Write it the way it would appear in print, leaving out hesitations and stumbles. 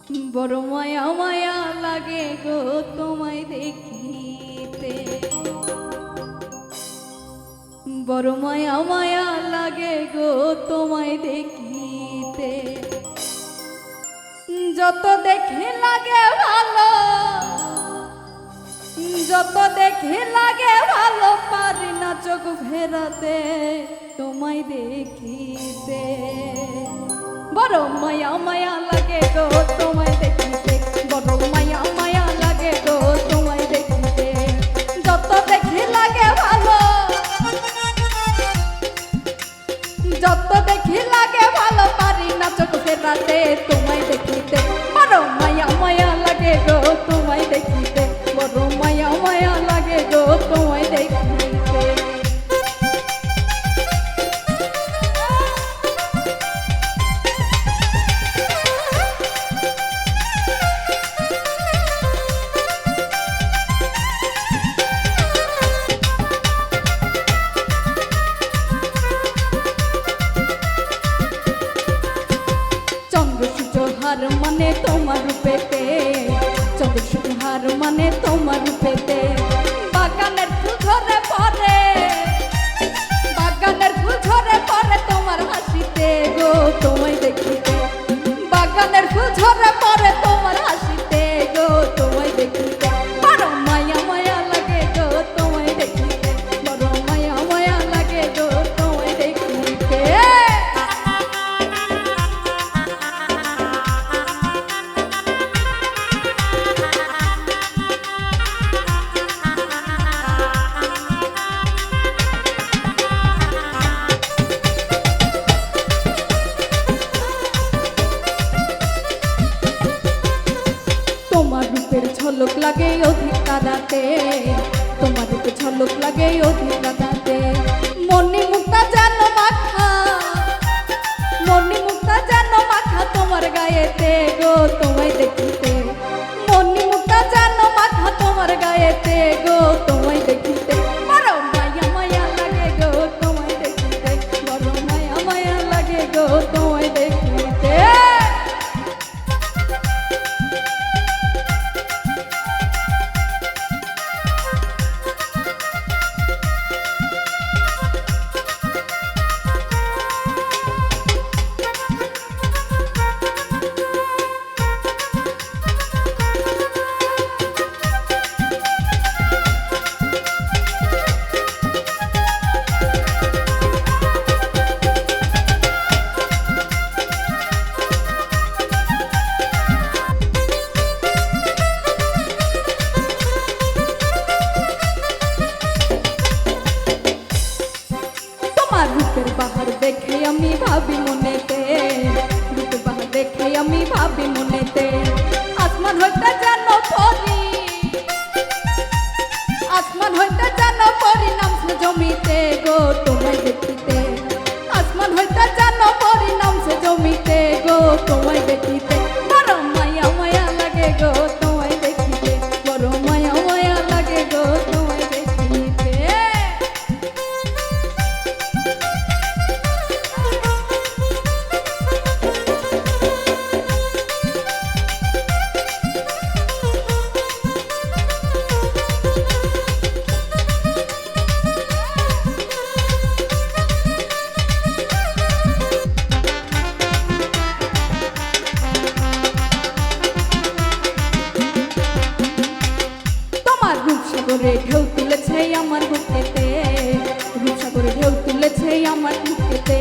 বড় মায়া মায়া লাগে গো তোমায় দেখিতে, বড় মায়া মায়া লাগে গো তোমায় দেখিতে। যত দেখে লাগে ভালো, যত দেখে লাগে ভালো, পারি না চোখ ফেরাতে তোমায় দেখিতে। বড় মায়া মায়া লাগে গো তোমায় দেখিতে, বড় মায়া মায়া লাগে গো তোমায় দেখিতে। যত দেখে লাগে ভালো, যত দেখে লাগে ভালো, পারি না চোখ ফেরাতে তোমায় দেখিতে। বড় মায়া মায়া লাগে গো তোমায় দেখিতে, বড় মায়া মায়া লাগে গো তোমায় দেখিতে। হার মানে তোমার রূপেতে, চন্দ্রসূর্য হার মানে তোমার রূপেতে। বাগানের ফুল ঝরে পড়ে, বাগানের ফুল ঝরে পড়ে তোমার হাসিতে গো তোমায় দেখিতে। বাগানের ফুল ঝরে পড়ে তোমার হাসিতে গো তোমায় দেখিতে। বড় মায়া মায়া লাগে গো তোমায় দেখিতে, বড় মায়া মায়া লাগে গো তোমায় দেখিতে। তোমার রূপের ঝলক লাগে অধিক রাতে, তোমার রূপের ঝলক লাগে অধিক রাতে। মনি মুক্তা যেন মাখা, মনি মুক্তা যেন মাখা তোমার গায়েতে গো তোমায় দেখিতে। মনি মুক্তা যেন মাখা তোমার গায়েতে গো তোমায় দেখিতে। বড় মায়া মায়া লাগে গো তোমায় দেখিতে, বড় মায়া মায়া লাগে গো তোমায় দেখিতে। রূপের বাহার দেখে আমি ভাবি মনেতে, রূপের বাহার দেখে আমি ভাবি মনেতে। আসমান হইতে যেন পরি, আসমান হইতে যেন পরি নামছে জমিতে গো তোমায় দেখিতে। আসমান হইতে যেন পরি নামছে জমিতে গো তোমায় দেখিতে। বড় মায়া মায়া লাগে গো তোমায় দেখিতে, বড় মায়া মায়া লাগে গো তোমায় দেখিতে। রূপসাগরে ঢেউ তুলেছে আমার বুকেতে, রূপসাগরে ঢেউ তুলেছে আমার বুকেতে।